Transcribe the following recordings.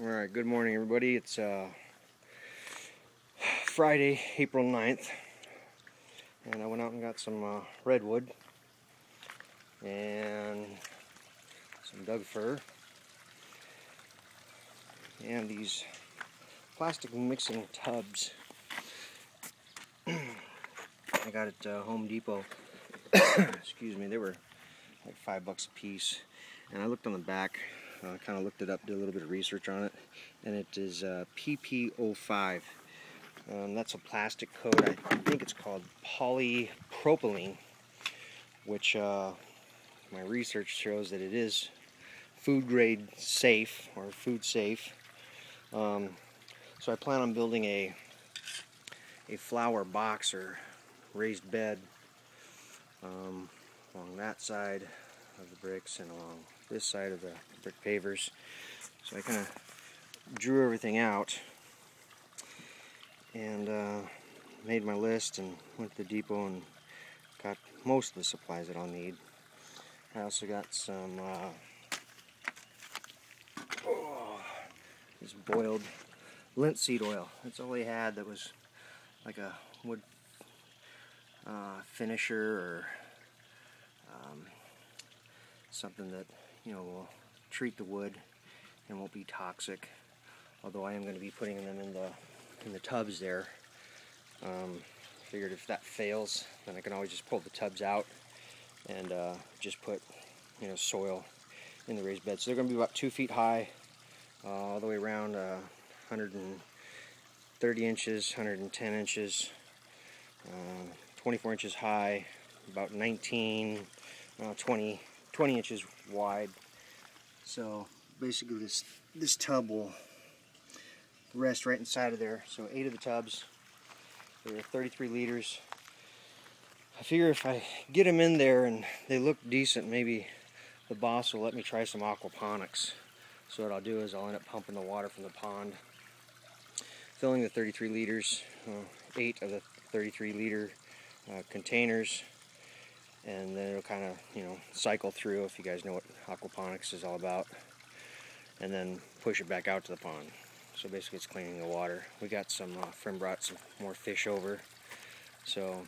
Alright, good morning everybody. It's Friday, April 9th, and I went out and got some redwood and some Doug fir and these plastic mixing tubs I got at Home Depot. Excuse me, they were like $5 a piece, and I looked on the back. Kind of looked it up, did a little bit of research on it, and it is PP05. That's a plastic coat. I think it's called polypropylene, which my research shows that it is food grade safe, or food safe. So I plan on building a flower box or raised bed along that side of the bricks and along this side of the brick pavers. So I kind of drew everything out and made my list and went to the depot and got most of the supplies that I'll need. I also got some this boiled linseed oil. That's all they had that was like a wood finisher or something that, you know, will treat the wood and won't be toxic. Although I am going to be putting them in the tubs there. Figured if that fails, then I can always just pull the tubs out and just put, you know, soil in the raised bed. So they're going to be about 2 feet high, all the way around, 130 inches, 110 inches, 24 inches high, about 20 inches wide. So basically this tub will rest right inside of there. So 8 of the tubs, they're 33 liters. I figure if I get them in there and they look decent, maybe the boss will let me try some aquaponics. So what I'll do is I'll end up pumping the water from the pond, filling the 33 liters, 8 of the 33 liter containers, and then it'll kind of, you know, cycle through, if you guys know what aquaponics is all about, and then push it back out to the pond. So basically it's cleaning the water. We got some, friend brought some more fish over, so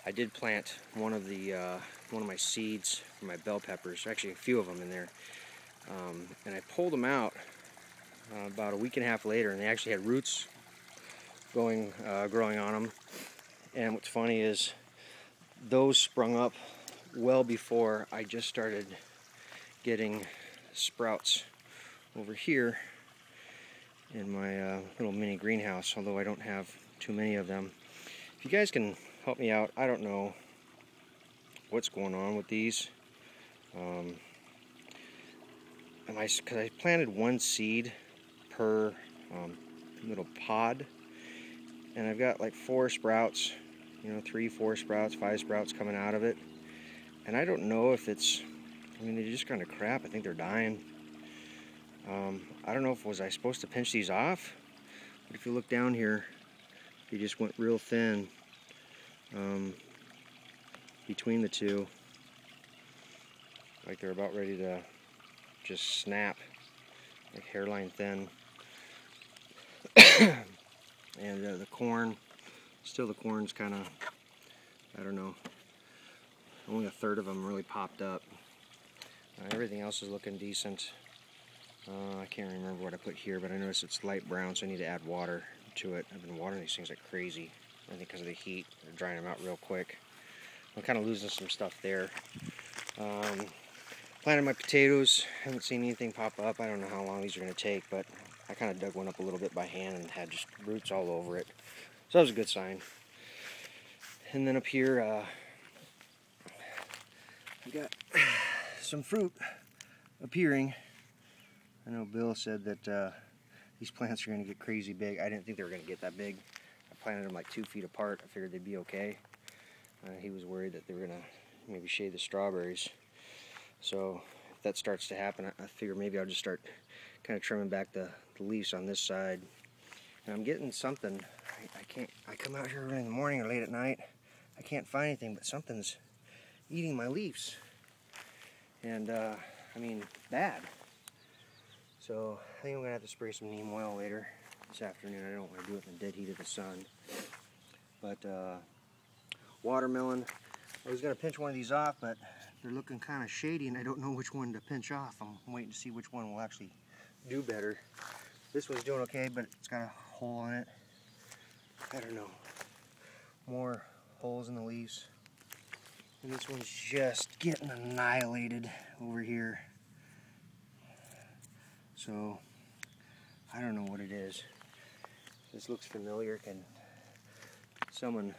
I did plant one of my seeds for my bell peppers, actually a few of them in there, and I pulled them out about a week and a half later, and they actually had roots growing on them. And what's funny is those sprung up well before I just started getting sprouts over here in my little mini greenhouse, although I don't have too many of them. If you guys can help me out, I don't know what's going on with these. Because I planted one seed per little pod, and I've got like 4 sprouts, you know, 3, 4 sprouts, 5 sprouts coming out of it. And I don't know if it's, I mean, they're just kind of crap. I think they're dying. I don't know if was I supposed to pinch these off, but if you look down here, they just went real thin between the two, like they're about ready to just snap, like hairline thin. And the corn, still the corn's kind of, I don't know, only a third of them really popped up. Everything else is looking decent. I can't remember what I put here, but I noticed it's light brown, so I need to add water to it. I've been watering these things like crazy. I think because of the heat, they're drying them out real quick. I'm kind of losing some stuff there. Planted my potatoes, haven't seen anything pop up. I don't know how long these are going to take, but I kind of dug one up a little bit by hand and had just roots all over it. So that was a good sign. And then up here, I got some fruit appearing. I know Bill said that these plants are going to get crazy big. I didn't think they were going to get that big. I planted them like 2 feet apart. I figured they'd be okay. He was worried that they were going to maybe shade the strawberries. So if that starts to happen, I figure maybe I'll just start kind of trimming back the leaves on this side. And I'm getting something. I come out here early in the morning or late at night. I can't find anything, but something's eating my leaves. And I mean, bad. So I think I'm gonna have to spray some neem oil later this afternoon. I don't want to do it in the dead heat of the sun. But watermelon, I was gonna pinch one of these off, but they're looking kind of shady and I don't know which one to pinch off. I'm waiting to see which one will actually do better. This one's doing okay, but it's got a hole in it. I don't know. More holes in the leaves. And this one's just getting annihilated over here. So, I don't know what it is. This looks familiar. Can someone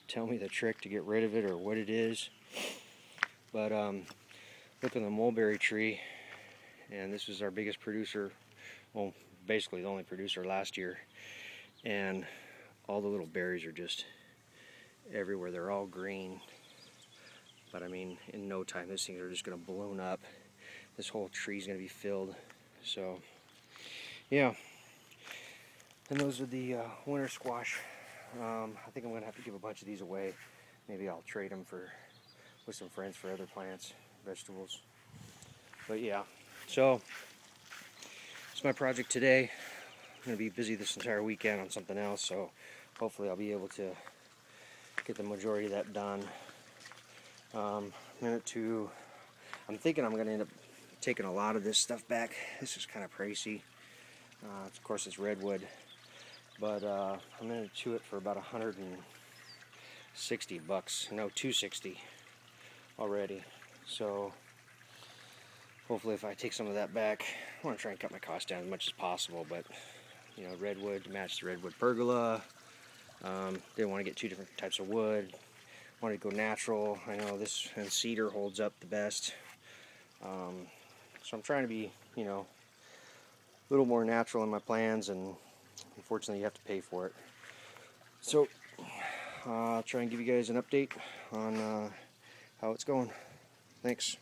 tell me the trick to get rid of it or what it is? But look at the mulberry tree, and this was our biggest producer, well, basically the only producer last year, and all the little berries are just everywhere. They're all green, but I mean, in no time these things are just going to balloon up. This whole tree is going to be filled. So yeah, and those are the winter squash. I think I'm going to have to give a bunch of these away. Maybe I'll trade them with some friends for other plants, vegetables. But yeah, so it's my project today. I'm going to be busy this entire weekend on something else, so hopefully I'll be able to get the majority of that done. I'm thinking I'm going to end up taking a lot of this stuff back. This is kind of pricey. Of course, it's redwood, but I'm going to chew it for about $160. No, $260 already. So hopefully, if I take some of that back, I want to try and cut my costs down as much as possible. But you know, redwood to match the redwood pergola. Didn't want to get two different types of wood. Wanted to go natural. I know this and cedar holds up the best. So I'm trying to be, you know, a little more natural in my plans, and unfortunately you have to pay for it. So I'll try and give you guys an update on how it's going. Thanks.